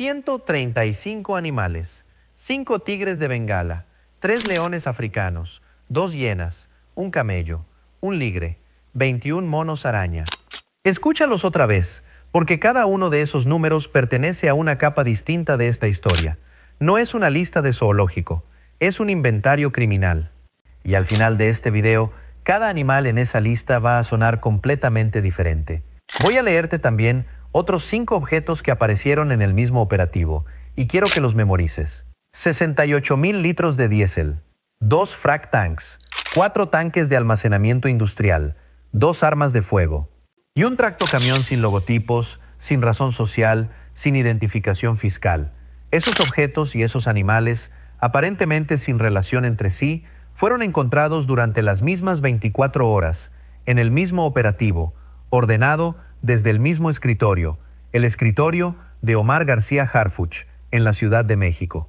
135 animales, 5 tigres de Bengala, 3 leones africanos, 2 hienas, un camello, un ligre, 21 monos araña. Escúchalos otra vez, porque cada uno de esos números pertenece a una capa distinta de esta historia. No es una lista de zoológico, es un inventario criminal. Y al final de este video, cada animal en esa lista va a sonar completamente diferente. Voy a leerte también otros 5 objetos que aparecieron en el mismo operativo, y quiero que los memorices. 68,000 litros de diésel, 2 frac tanks, 4 tanques de almacenamiento industrial, 2 armas de fuego, y un tractocamión sin logotipos, sin razón social, sin identificación fiscal. Esos objetos y esos animales, aparentemente sin relación entre sí, fueron encontrados durante las mismas 24 horas, en el mismo operativo, ordenado desde el mismo escritorio, el escritorio de Omar García Harfuch, en la Ciudad de México.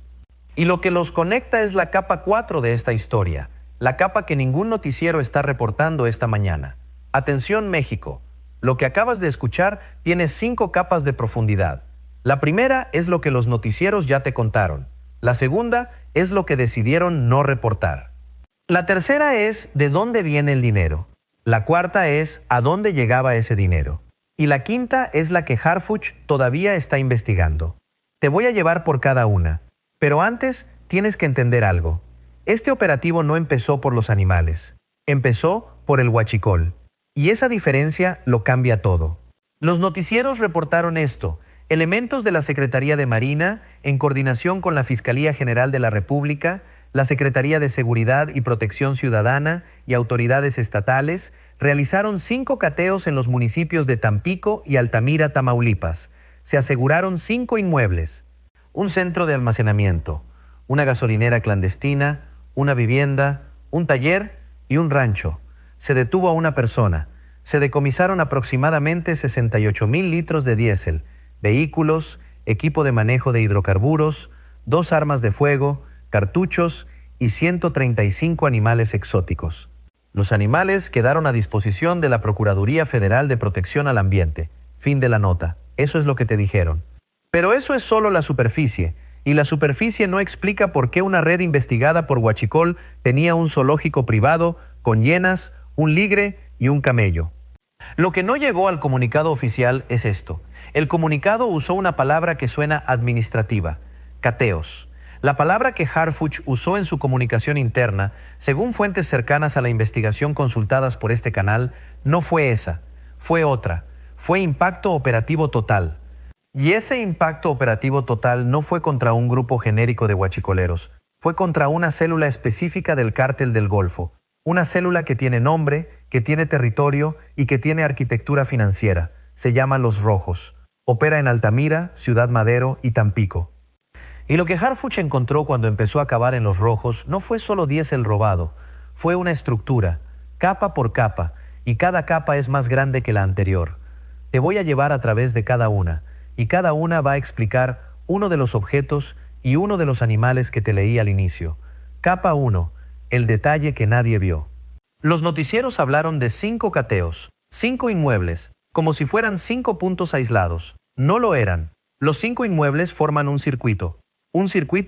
Y lo que los conecta es la capa 4 de esta historia, la capa que ningún noticiero está reportando esta mañana. Atención México, lo que acabas de escuchar tiene 5 capas de profundidad. La primera es lo que los noticieros ya te contaron. La segunda es lo que decidieron no reportar. La tercera es de dónde viene el dinero. La cuarta es a dónde llegaba ese dinero. Y la quinta es la que Harfuch todavía está investigando. Te voy a llevar por cada una. Pero antes tienes que entender algo. Este operativo no empezó por los animales. Empezó por el huachicol. Y esa diferencia lo cambia todo. Los noticieros reportaron esto. Elementos de la Secretaría de Marina, en coordinación con la Fiscalía General de la República, la Secretaría de Seguridad y Protección Ciudadana y autoridades estatales, realizaron 5 cateos en los municipios de Tampico y Altamira, Tamaulipas. Se aseguraron 5 inmuebles, un centro de almacenamiento, una gasolinera clandestina, una vivienda, un taller y un rancho. Se detuvo a una persona. Se decomisaron aproximadamente 68,000 litros de diésel, vehículos, equipo de manejo de hidrocarburos, 2 armas de fuego, cartuchos y 135 animales exóticos. Los animales quedaron a disposición de la Procuraduría Federal de Protección al Ambiente. Fin de la nota. Eso es lo que te dijeron. Pero eso es solo la superficie, y la superficie no explica por qué una red investigada por huachicol tenía un zoológico privado con hienas, un ligre y un camello. Lo que no llegó al comunicado oficial es esto. El comunicado usó una palabra que suena administrativa, cateos. La palabra que Harfuch usó en su comunicación interna, según fuentes cercanas a la investigación consultadas por este canal, no fue esa, fue otra, fue impacto operativo total. Y ese impacto operativo total no fue contra un grupo genérico de huachicoleros, fue contra una célula específica del Cártel del Golfo, una célula que tiene nombre, que tiene territorio y que tiene arquitectura financiera. Se llama Los Rojos. Opera en Altamira, Ciudad Madero y Tampico. Y lo que Harfuch encontró cuando empezó a cavar en Los Rojos no fue solo diésel robado, fue una estructura, capa por capa, y cada capa es más grande que la anterior. Te voy a llevar a través de cada una, y cada una va a explicar uno de los objetos y uno de los animales que te leí al inicio. Capa 1, el detalle que nadie vio. Los noticieros hablaron de 5 cateos, 5 inmuebles, como si fueran 5 puntos aislados. No lo eran. Los 5 inmuebles forman un circuito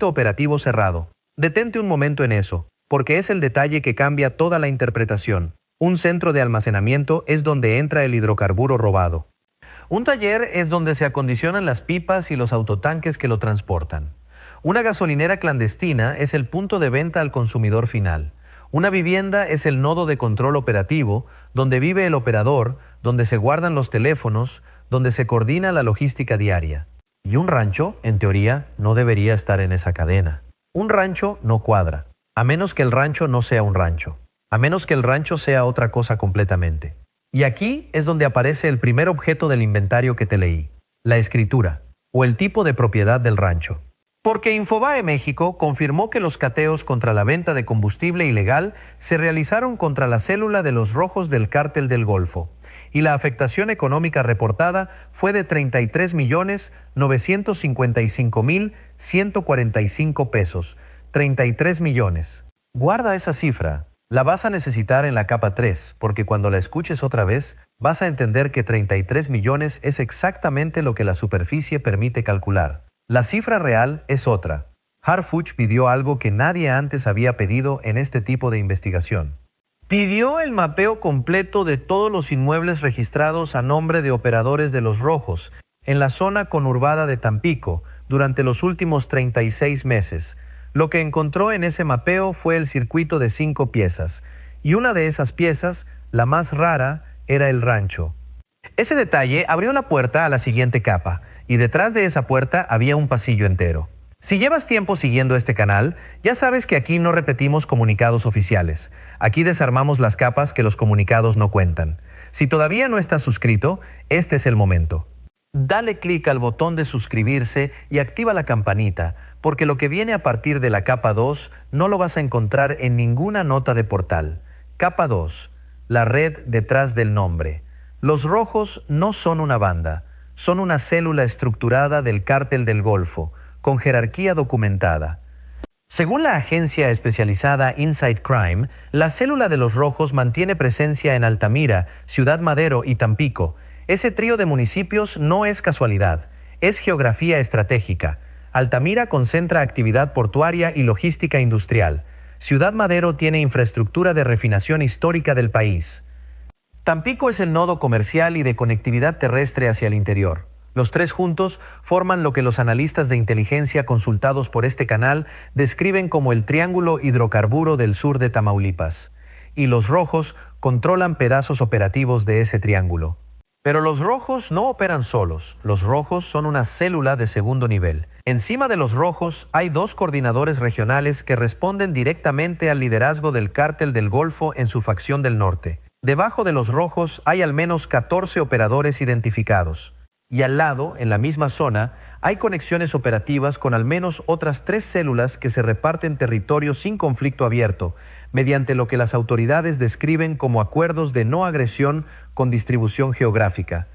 operativo cerrado. Detente un momento en eso, porque es el detalle que cambia toda la interpretación. Un centro de almacenamiento es donde entra el hidrocarburo robado. Un taller es donde se acondicionan las pipas y los autotanques que lo transportan. Una gasolinera clandestina es el punto de venta al consumidor final. Una vivienda es el nodo de control operativo, donde vive el operador, donde se guardan los teléfonos, donde se coordina la logística diaria. Y un rancho, en teoría, no debería estar en esa cadena. Un rancho no cuadra, a menos que el rancho no sea un rancho, a menos que el rancho sea otra cosa completamente. Y aquí es donde aparece el primer objeto del inventario que te leí, la escritura, o el tipo de propiedad del rancho. Porque Infobae México confirmó que los cateos contra la venta de combustible ilegal se realizaron contra la célula de los Rojos del Cártel del Golfo, y la afectación económica reportada fue de 33,955,145 pesos. 33 millones. Guarda esa cifra. La vas a necesitar en la capa 3, porque cuando la escuches otra vez, vas a entender que 33 millones es exactamente lo que la superficie permite calcular. La cifra real es otra. Harfuch pidió algo que nadie antes había pedido en este tipo de investigación. Pidió el mapeo completo de todos los inmuebles registrados a nombre de operadores de Los Rojos en la zona conurbada de Tampico durante los últimos 36 meses. Lo que encontró en ese mapeo fue el circuito de 5 piezas, y una de esas piezas, la más rara, era el rancho. Ese detalle abrió la puerta a la siguiente capa, y detrás de esa puerta había un pasillo entero. Si llevas tiempo siguiendo este canal, ya sabes que aquí no repetimos comunicados oficiales. Aquí desarmamos las capas que los comunicados no cuentan. Si todavía no estás suscrito, este es el momento. Dale clic al botón de suscribirse y activa la campanita, porque lo que viene a partir de la capa 2 no lo vas a encontrar en ninguna nota de portal. Capa 2. La red detrás del nombre. Los Rojos no son una banda, son una célula estructurada del Cártel del Golfo, con jerarquía documentada. Según la agencia especializada Inside Crime, la célula de Los Rojos mantiene presencia en Altamira, Ciudad Madero y Tampico. Ese trío de municipios no es casualidad, es geografía estratégica. Altamira concentra actividad portuaria y logística industrial. Ciudad Madero tiene infraestructura de refinación histórica del país. Tampico es el nodo comercial y de conectividad terrestre hacia el interior. Los tres juntos forman lo que los analistas de inteligencia consultados por este canal describen como el triángulo hidrocarburo del sur de Tamaulipas. Y los Rojos controlan pedazos operativos de ese triángulo. Pero los Rojos no operan solos. Los Rojos son una célula de segundo nivel. Encima de los Rojos hay 2 coordinadores regionales que responden directamente al liderazgo del Cártel del Golfo en su facción del norte. Debajo de los Rojos hay al menos 14 operadores identificados. Y al lado, en la misma zona, hay conexiones operativas con al menos otras 3 células que se reparten territorio sin conflicto abierto, mediante lo que las autoridades describen como acuerdos de no agresión con distribución geográfica.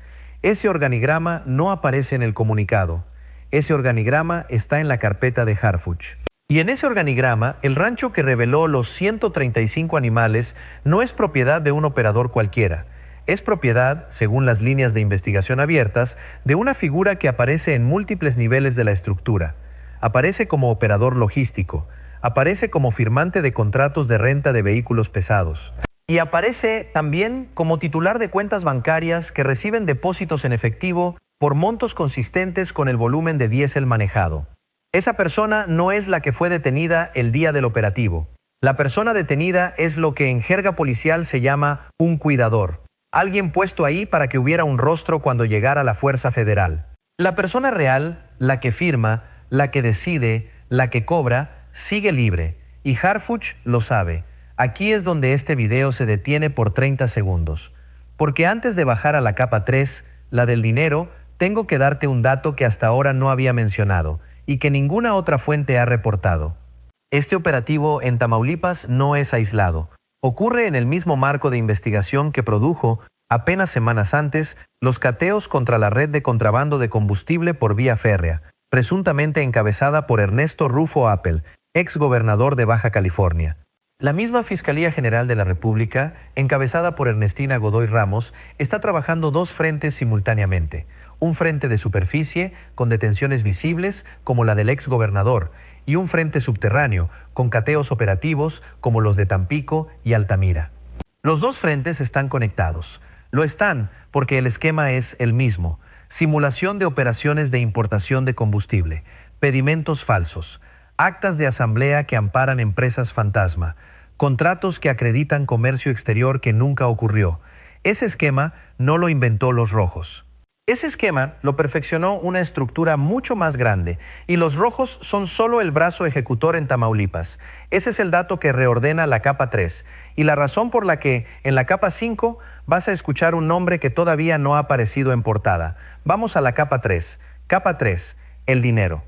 Ese organigrama no aparece en el comunicado. Ese organigrama está en la carpeta de Harfuch. Y en ese organigrama, el rancho que reveló los 135 animales no es propiedad de un operador cualquiera. Es propiedad, según las líneas de investigación abiertas, de una figura que aparece en múltiples niveles de la estructura. Aparece como operador logístico, aparece como firmante de contratos de renta de vehículos pesados. Y aparece también como titular de cuentas bancarias que reciben depósitos en efectivo por montos consistentes con el volumen de diésel manejado. Esa persona no es la que fue detenida el día del operativo. La persona detenida es lo que en jerga policial se llama un cuidador. Alguien puesto ahí para que hubiera un rostro cuando llegara la Fuerza Federal. La persona real, la que firma, la que decide, la que cobra, sigue libre. Y Harfuch lo sabe. Aquí es donde este video se detiene por 30 segundos. Porque antes de bajar a la capa 3, la del dinero, tengo que darte un dato que hasta ahora no había mencionado y que ninguna otra fuente ha reportado. Este operativo en Tamaulipas no es aislado. Ocurre en el mismo marco de investigación que produjo, apenas semanas antes, los cateos contra la red de contrabando de combustible por vía férrea, presuntamente encabezada por Ernesto Rufo Appel, ex gobernador de Baja California. La misma Fiscalía General de la República, encabezada por Ernestina Godoy Ramos, está trabajando 2 frentes simultáneamente. Un frente de superficie, con detenciones visibles, como la del ex gobernador, y un frente subterráneo, con cateos operativos, como los de Tampico y Altamira. Los 2 frentes están conectados. Lo están porque el esquema es el mismo. Simulación de operaciones de importación de combustible, pedimentos falsos, actas de asamblea que amparan empresas fantasma, contratos que acreditan comercio exterior que nunca ocurrió. Ese esquema no lo inventó Los Rojos. Ese esquema lo perfeccionó una estructura mucho más grande, y Los Rojos son solo el brazo ejecutor en Tamaulipas. Ese es el dato que reordena la capa 3, y la razón por la que en la capa 5 vas a escuchar un nombre que todavía no ha aparecido en portada. Vamos a la capa 3. Capa 3, el dinero.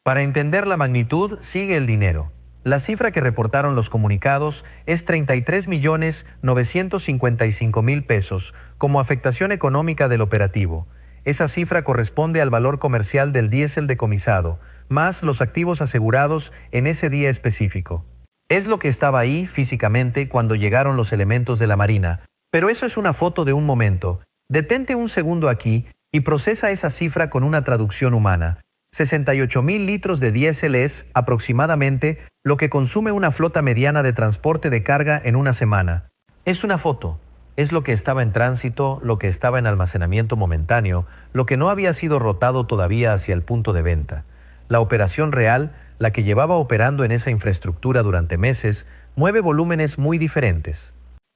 Para entender la magnitud, sigue el dinero. La cifra que reportaron los comunicados es 33.955.000 pesos como afectación económica del operativo. Esa cifra corresponde al valor comercial del diésel decomisado, más los activos asegurados en ese día específico. Es lo que estaba ahí físicamente cuando llegaron los elementos de la Marina, pero eso es una foto de un momento. Detente un segundo aquí y procesa esa cifra con una traducción humana. 68,000 litros de diésel es, aproximadamente, lo que consume una flota mediana de transporte de carga en una semana. Es una foto. Es lo que estaba en tránsito, lo que estaba en almacenamiento momentáneo, lo que no había sido rotado todavía hacia el punto de venta. La operación real, la que llevaba operando en esa infraestructura durante meses, mueve volúmenes muy diferentes.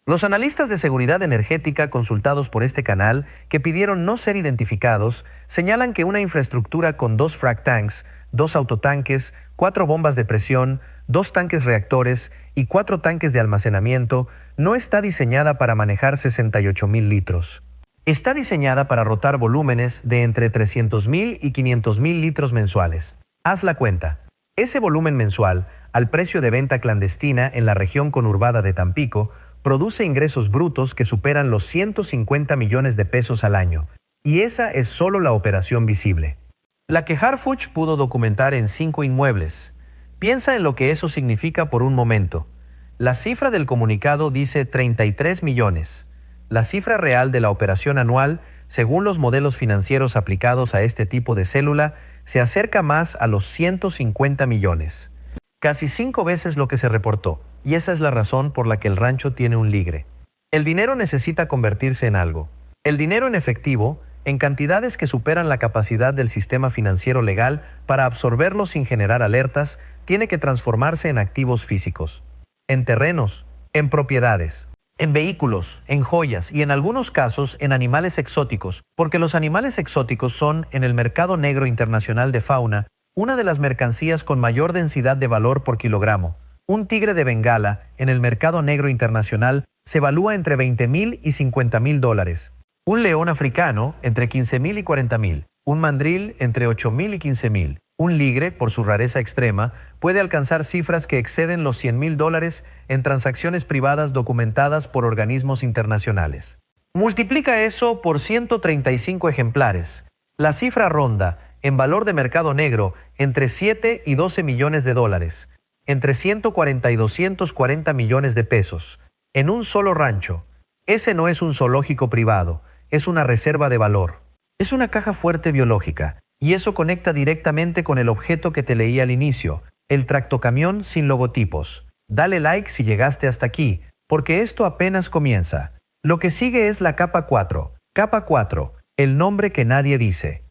Los analistas de seguridad energética consultados por este canal, que pidieron no ser identificados, señalan que una infraestructura con 2 frac tanks, 2 autotanques, 4 bombas de presión, 2 tanques reactores y 4 tanques de almacenamiento no está diseñada para manejar 68,000 litros. Está diseñada para rotar volúmenes de entre 300,000 y 500,000 litros mensuales. Haz la cuenta. Ese volumen mensual, al precio de venta clandestina en la región conurbada de Tampico, produce ingresos brutos que superan los 150 millones de pesos al año. Y esa es solo la operación visible. La que Harfuch pudo documentar en 5 inmuebles. Piensa en lo que eso significa por un momento. La cifra del comunicado dice 33 millones. La cifra real de la operación anual, según los modelos financieros aplicados a este tipo de célula, se acerca más a los 150 millones. Casi 5 veces lo que se reportó, y esa es la razón por la que el rancho tiene un ligre. El dinero necesita convertirse en algo. El dinero en efectivo, en cantidades que superan la capacidad del sistema financiero legal para absorberlo sin generar alertas, tiene que transformarse en activos físicos. En terrenos, en propiedades, en vehículos, en joyas y en algunos casos en animales exóticos, porque los animales exóticos son, en el mercado negro internacional de fauna, una de las mercancías con mayor densidad de valor por kilogramo. Un tigre de Bengala, en el mercado negro internacional, se evalúa entre 20,000 y 50,000 dólares. Un león africano, entre 15,000 y 40,000. Un mandril, entre 8,000 y 15,000. Un ligre, por su rareza extrema, puede alcanzar cifras que exceden los 100,000 dólares en transacciones privadas documentadas por organismos internacionales. Multiplica eso por 135 ejemplares. La cifra ronda, en valor de mercado negro, entre 7 y 12 millones de dólares, entre 140 y 240 millones de pesos, en un solo rancho. Ese no es un zoológico privado, es una reserva de valor. Es una caja fuerte biológica. Y eso conecta directamente con el objeto que te leí al inicio, el tractocamión sin logotipos. Dale like si llegaste hasta aquí, porque esto apenas comienza. Lo que sigue es la capa 4. Capa 4, el nombre que nadie dice.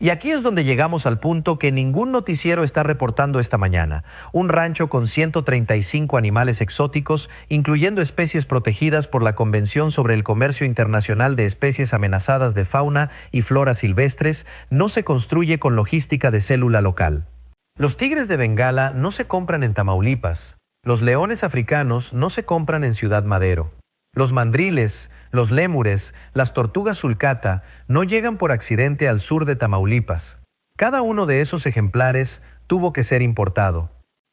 Y aquí es donde llegamos al punto que ningún noticiero está reportando esta mañana. Un rancho con 135 animales exóticos, incluyendo especies protegidas por la Convención sobre el Comercio Internacional de Especies Amenazadas de Fauna y Flora Silvestres, no se construye con logística de célula local. Los tigres de Bengala no se compran en Tamaulipas. Los leones africanos no se compran en Ciudad Madero. Los mandriles, los lémures, las tortugas sulcata no llegan por accidente al sur de Tamaulipas. Cada uno de esos ejemplares tuvo que ser importado.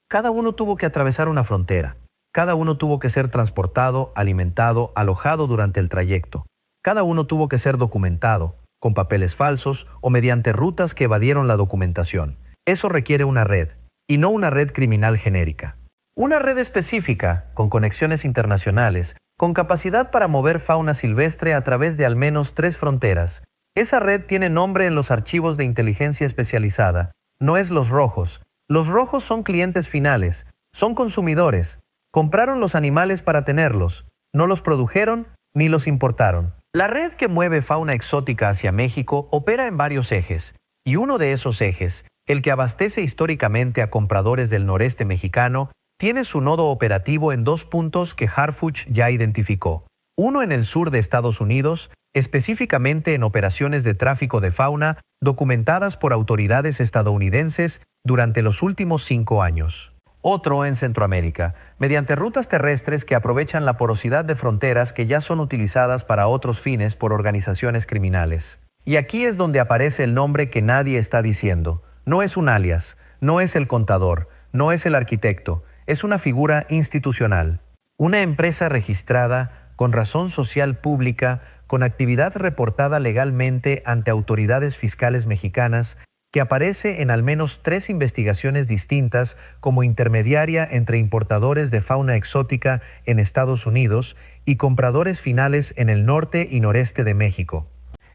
Cada uno tuvo que atravesar una frontera. Cada uno tuvo que ser transportado, alimentado, alojado durante el trayecto. Cada uno tuvo que ser documentado, con papeles falsos o mediante rutas que evadieron la documentación. Eso requiere una red, y no una red criminal genérica. Una red específica, con conexiones internacionales, con capacidad para mover fauna silvestre a través de al menos 3 fronteras. Esa red tiene nombre en los archivos de inteligencia especializada. No es Los Rojos. Los Rojos son clientes finales, son consumidores. Compraron los animales para tenerlos. No los produjeron ni los importaron. La red que mueve fauna exótica hacia México opera en varios ejes. Y uno de esos ejes, el que abastece históricamente a compradores del noreste mexicano, tiene su nodo operativo en 2 puntos que Harfuch ya identificó. Uno en el sur de Estados Unidos, específicamente en operaciones de tráfico de fauna documentadas por autoridades estadounidenses durante los últimos 5 años. Otro en Centroamérica, mediante rutas terrestres que aprovechan la porosidad de fronteras que ya son utilizadas para otros fines por organizaciones criminales. Y aquí es donde aparece el nombre que nadie está diciendo. No es un alias, no es el contador, no es el arquitecto. Es una figura institucional, una empresa registrada con razón social pública, con actividad reportada legalmente ante autoridades fiscales mexicanas, que aparece en al menos 3 investigaciones distintas como intermediaria entre importadores de fauna exótica en Estados Unidos y compradores finales en el norte y noreste de México.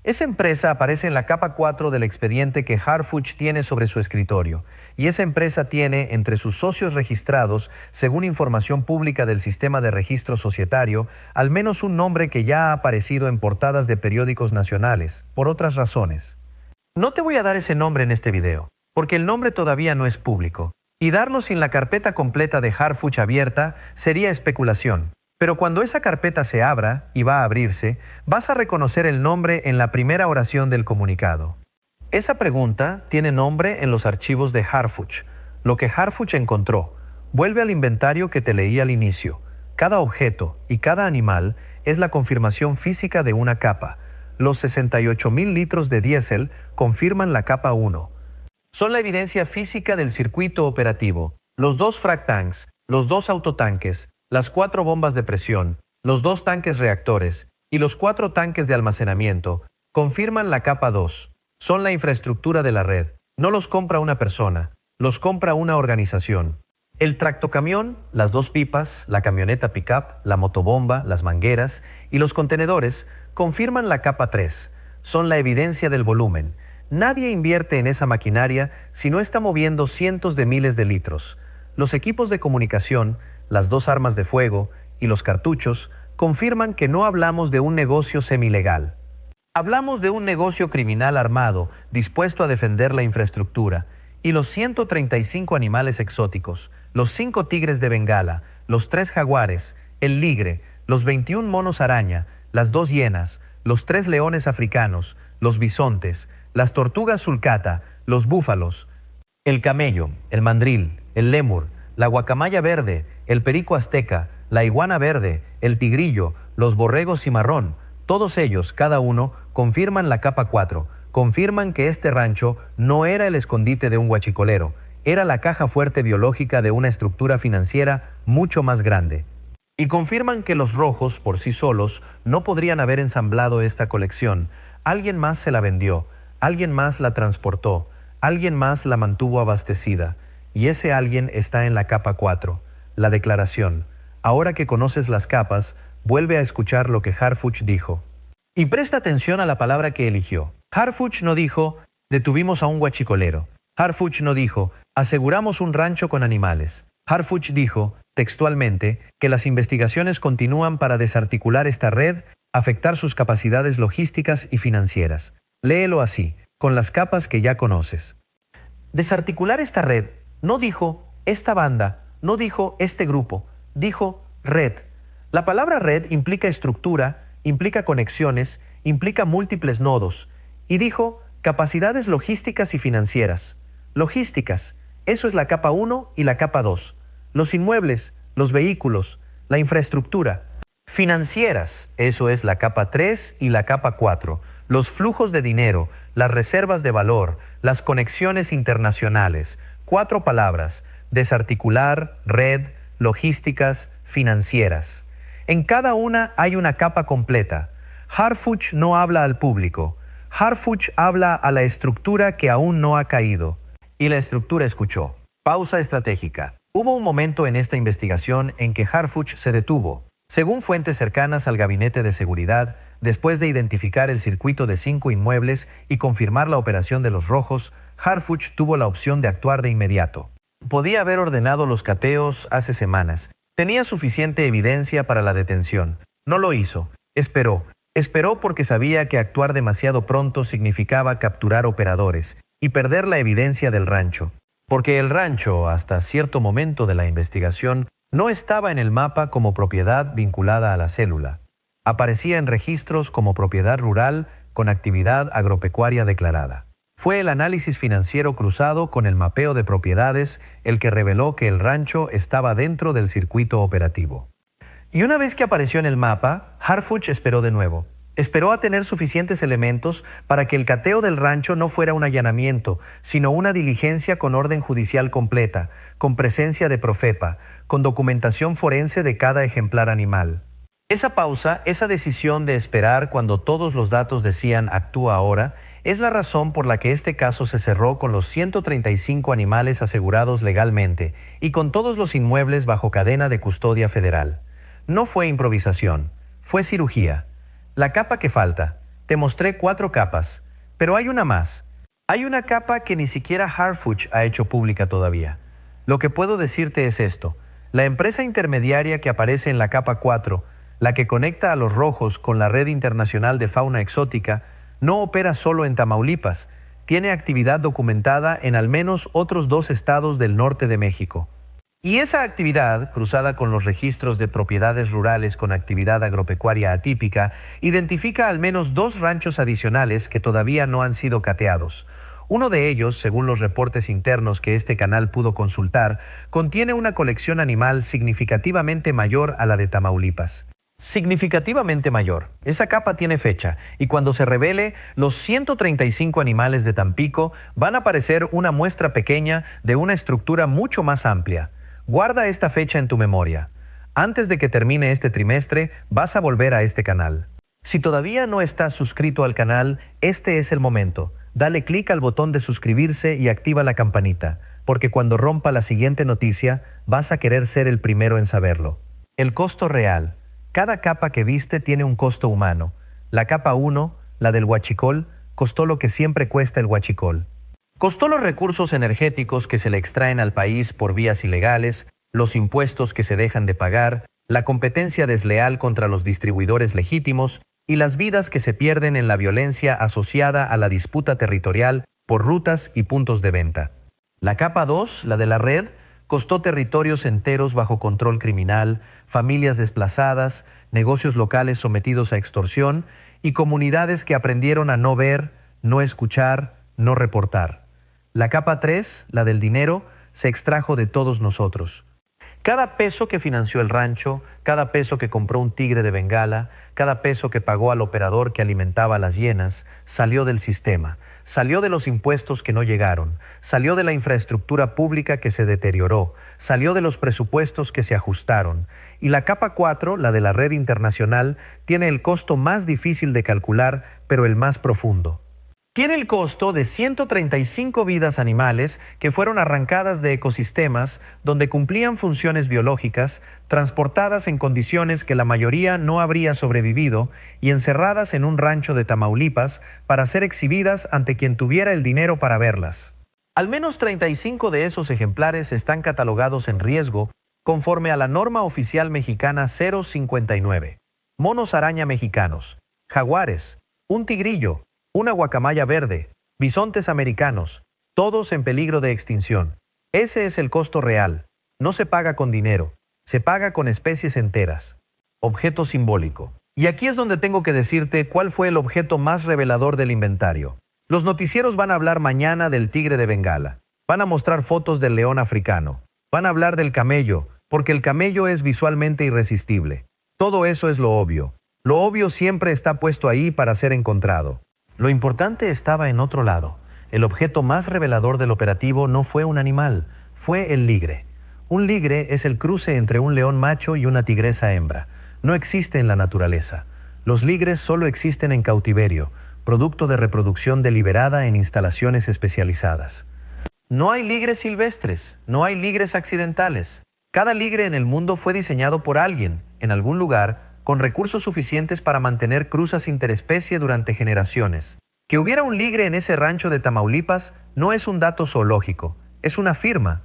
Esa empresa aparece en la capa 4 del expediente que Harfuch tiene sobre su escritorio, y esa empresa tiene entre sus socios registrados, según información pública del sistema de registro societario, al menos un nombre que ya ha aparecido en portadas de periódicos nacionales, por otras razones. No te voy a dar ese nombre en este video, porque el nombre todavía no es público, y darlo sin la carpeta completa de Harfuch abierta sería especulación. Pero cuando esa carpeta se abra, y va a abrirse, vas a reconocer el nombre en la primera oración del comunicado. Esa pregunta tiene nombre en los archivos de Harfuch. Lo que Harfuch encontró. Vuelve al inventario que te leí al inicio. Cada objeto y cada animal es la confirmación física de una capa. Los 68,000 litros de diésel confirman la capa 1. Son la evidencia física del circuito operativo. Los 2 frac tanks, los 2 autotanques, las 4 bombas de presión, los 2 tanques reactores y los 4 tanques de almacenamiento confirman la capa 2. Son la infraestructura de la red. No los compra una persona, los compra una organización. El tractocamión, las 2 pipas, la camioneta pickup, la motobomba, las mangueras y los contenedores confirman la capa 3. Son la evidencia del volumen. Nadie invierte en esa maquinaria si no está moviendo cientos de miles de litros. Los equipos de comunicación, las 2 armas de fuego y los cartuchos confirman que no hablamos de un negocio semilegal. Hablamos de un negocio criminal armado, dispuesto a defender la infraestructura, y los 135 animales exóticos, los 5 tigres de Bengala, los 3 jaguares, el ligre, los 21 monos araña, las 2 hienas, los 3 leones africanos, los bisontes, las tortugas sulcata, los búfalos, el camello, el mandril, el lémur, la guacamaya verde, el perico azteca, la iguana verde, el tigrillo, los borregos cimarrón, todos ellos, cada uno, confirman la capa 4, confirman que este rancho no era el escondite de un huachicolero, era la caja fuerte biológica de una estructura financiera mucho más grande. Y confirman que los rojos, por sí solos, no podrían haber ensamblado esta colección. Alguien más se la vendió, alguien más la transportó, alguien más la mantuvo abastecida. Y ese alguien está en la capa 4, la declaración. Ahora que conoces las capas, vuelve a escuchar lo que Harfuch dijo. Y presta atención a la palabra que eligió. Harfuch no dijo, detuvimos a un huachicolero. Harfuch no dijo, aseguramos un rancho con animales. Harfuch dijo, textualmente, que las investigaciones continúan para desarticular esta red, afectar sus capacidades logísticas y financieras. Léelo así, con las capas que ya conoces. Desarticular esta red. No dijo esta banda, no dijo este grupo, dijo red. La palabra red implica estructura, implica conexiones, implica múltiples nodos. Y dijo capacidades logísticas y financieras. Logísticas, eso es la capa 1 y la capa 2. Los inmuebles, los vehículos, la infraestructura. Financieras, eso es la capa 3 y la capa 4. Los flujos de dinero, las reservas de valor, las conexiones internacionales. 4 palabras: desarticular, red, logísticas, financieras. En cada una hay una capa completa. Harfuch no habla al público. Harfuch habla a la estructura que aún no ha caído. Y la estructura escuchó. Pausa estratégica. Hubo un momento en esta investigación en que Harfuch se detuvo. Según fuentes cercanas al gabinete de seguridad, después de identificar el circuito de 5 inmuebles y confirmar la operación de los rojos, Harfuch tuvo la opción de actuar de inmediato. Podía haber ordenado los cateos hace semanas. Tenía suficiente evidencia para la detención. No lo hizo. Esperó. Esperó porque sabía que actuar demasiado pronto significaba capturar operadores y perder la evidencia del rancho. Porque el rancho, hasta cierto momento de la investigación, no estaba en el mapa como propiedad vinculada a la célula. Aparecía en registros como propiedad rural con actividad agropecuaria declarada. Fue el análisis financiero cruzado con el mapeo de propiedades el que reveló que el rancho estaba dentro del circuito operativo. Y una vez que apareció en el mapa, Harfuch esperó de nuevo. Esperó a tener suficientes elementos para que el cateo del rancho no fuera un allanamiento, sino una diligencia con orden judicial completa, con presencia de Profepa, con documentación forense de cada ejemplar animal. Esa pausa, esa decisión de esperar cuando todos los datos decían actúa ahora, es la razón por la que este caso se cerró con los 135 animales asegurados legalmente y con todos los inmuebles bajo cadena de custodia federal. No fue improvisación, fue cirugía. La capa que falta, Te mostré 4 capas, pero hay una más. Hay una capa que ni siquiera Harfuch ha hecho pública todavía. Lo que puedo decirte es esto. La empresa intermediaria que aparece en la capa 4, la que conecta a los rojos con la red internacional de fauna exótica, no opera solo en Tamaulipas, tiene actividad documentada en al menos otros 2 estados del norte de México. Y esa actividad, cruzada con los registros de propiedades rurales con actividad agropecuaria atípica, identifica al menos 2 ranchos adicionales que todavía no han sido cateados. Uno de ellos, según los reportes internos que este canal pudo consultar, contiene una colección animal significativamente mayor a la de Tamaulipas. Significativamente mayor. Esa capa tiene fecha, y cuando se revele, los 135 animales de Tampico van a parecer una muestra pequeña de una estructura mucho más amplia. Guarda esta fecha en tu memoria. Antes de que termine este trimestre, vas a volver a este canal. Si todavía no estás suscrito al canal, este es el momento. Dale clic al botón de suscribirse y activa la campanita, porque cuando rompa la siguiente noticia, vas a querer ser el primero en saberlo. El costo real. Cada capa que viste tiene un costo humano. La capa 1, la del huachicol, costó lo que siempre cuesta el huachicol. Costó los recursos energéticos que se le extraen al país por vías ilegales, los impuestos que se dejan de pagar, la competencia desleal contra los distribuidores legítimos y las vidas que se pierden en la violencia asociada a la disputa territorial por rutas y puntos de venta. La capa 2, la de la red, costó territorios enteros bajo control criminal, familias desplazadas, negocios locales sometidos a extorsión y comunidades que aprendieron a no ver, no escuchar, no reportar. La capa 3, la del dinero, se extrajo de todos nosotros. Cada peso que financió el rancho, cada peso que compró un tigre de Bengala, cada peso que pagó al operador que alimentaba a las hienas, salió del sistema, salió de los impuestos que no llegaron, salió de la infraestructura pública que se deterioró, salió de los presupuestos que se ajustaron. Y la capa 4, la de la red internacional, tiene el costo más difícil de calcular, pero el más profundo. Tiene el costo de 135 vidas animales que fueron arrancadas de ecosistemas donde cumplían funciones biológicas, transportadas en condiciones que la mayoría no habría sobrevivido y encerradas en un rancho de Tamaulipas para ser exhibidas ante quien tuviera el dinero para verlas. Al menos 35 de esos ejemplares están catalogados en riesgo conforme a la norma oficial mexicana 059. Monos araña mexicanos, jaguares, un tigrillo, una guacamaya verde, bisontes americanos, todos en peligro de extinción. Ese es el costo real. No se paga con dinero, se paga con especies enteras. Objeto simbólico. Y aquí es donde tengo que decirte cuál fue el objeto más revelador del inventario. Los noticieros van a hablar mañana del tigre de Bengala. Van a mostrar fotos del león africano. Van a hablar del camello, porque el camello es visualmente irresistible. Todo eso es lo obvio. Lo obvio siempre está puesto ahí para ser encontrado. Lo importante estaba en otro lado. El objeto más revelador del operativo no fue un animal, fue el ligre. Un ligre es el cruce entre un león macho y una tigresa hembra. No existe en la naturaleza. Los ligres solo existen en cautiverio, producto de reproducción deliberada en instalaciones especializadas. No hay ligres silvestres, no hay ligres accidentales. Cada ligre en el mundo fue diseñado por alguien, en algún lugar, con recursos suficientes para mantener cruzas interespecie durante generaciones. Que hubiera un ligre en ese rancho de Tamaulipas no es un dato zoológico, es una firma.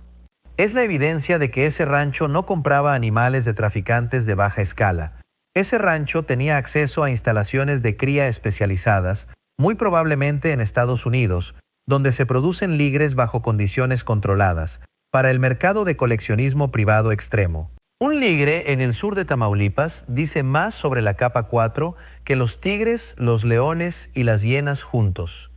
Es la evidencia de que ese rancho no compraba animales de traficantes de baja escala. Ese rancho tenía acceso a instalaciones de cría especializadas, muy probablemente en Estados Unidos, donde se producen ligres bajo condiciones controladas, para el mercado de coleccionismo privado extremo. Un ligre en el sur de Tamaulipas dice más sobre la capa 4 que los tigres, los leones y las hienas juntos.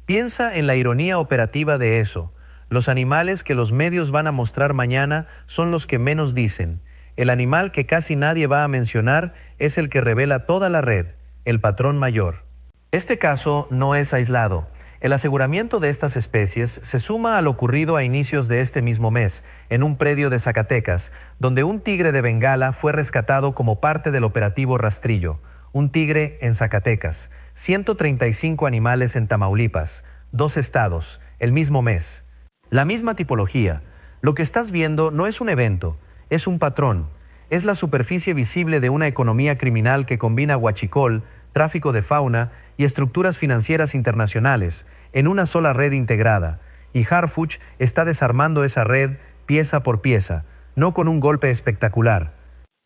Piensa en la ironía operativa de eso. Los animales que los medios van a mostrar mañana son los que menos dicen. El animal que casi nadie va a mencionar es el que revela toda la red, el patrón mayor. Este caso no es aislado. El aseguramiento de estas especies se suma a lo ocurrido a inicios de este mismo mes, en un predio de Zacatecas, donde un tigre de Bengala fue rescatado como parte del operativo Rastrillo. Un tigre en Zacatecas, 135 animales en Tamaulipas, 2 estados, el mismo mes. La misma tipología. Lo que estás viendo no es un evento, es un patrón. Es la superficie visible de una economía criminal que combina huachicol, tráfico de fauna y estructuras financieras internacionales en una sola red integrada, y Harfuch está desarmando esa red pieza por pieza, no con un golpe espectacular.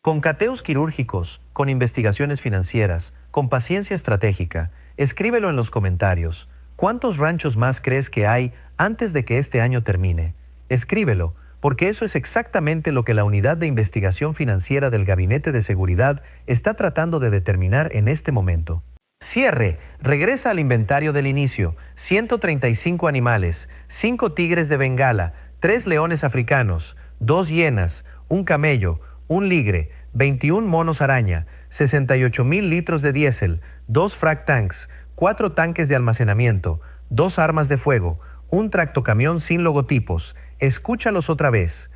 Con cateos quirúrgicos, con investigaciones financieras, con paciencia estratégica. Escríbelo en los comentarios. ¿Cuántos ranchos más crees que hay antes de que este año termine? Escríbelo, porque eso es exactamente lo que la Unidad de Investigación Financiera del Gabinete de Seguridad está tratando de determinar en este momento. Cierre. Regresa al inventario del inicio. 135 animales, 5 tigres de Bengala, 3 leones africanos, 2 hienas, un camello, un ligre, 21 monos araña, 68,000 litros de diésel, 2 frac tanks, 4 tanques de almacenamiento, 2 armas de fuego, un tractocamión sin logotipos. Escúchalos otra vez.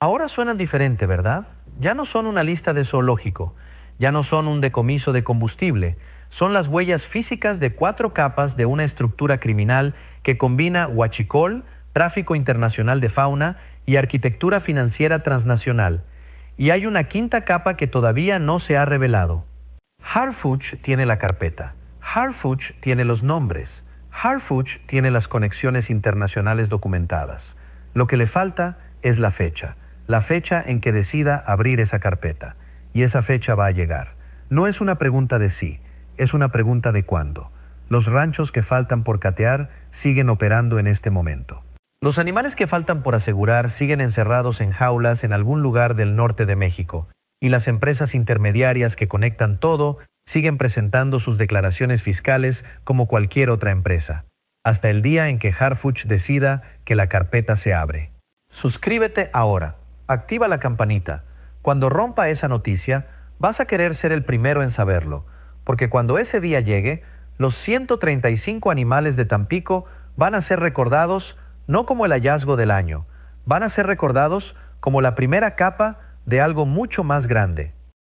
Ahora suenan diferente, ¿verdad? Ya no son una lista de zoológico, ya no son un decomiso de combustible, son las huellas físicas de 4 capas de una estructura criminal que combina huachicol, tráfico internacional de fauna y arquitectura financiera transnacional. Y hay una quinta capa que todavía no se ha revelado. Harfuch tiene la carpeta. Harfuch tiene los nombres. Harfuch tiene las conexiones internacionales documentadas. Lo que le falta es la fecha en que decida abrir esa carpeta. Y esa fecha va a llegar. No es una pregunta de sí, es una pregunta de cuándo. Los ranchos que faltan por catear siguen operando en este momento. Los animales que faltan por asegurar siguen encerrados en jaulas en algún lugar del norte de México, y las empresas intermediarias que conectan todo siguen presentando sus declaraciones fiscales como cualquier otra empresa, hasta el día en que Harfuch decida que la carpeta se abre. Suscríbete ahora, activa la campanita. Cuando rompa esa noticia, vas a querer ser el primero en saberlo, porque cuando ese día llegue, los 135 animales de Tampico van a ser recordados no como el hallazgo del año, van a ser recordados como la primera capa de algo mucho más grande.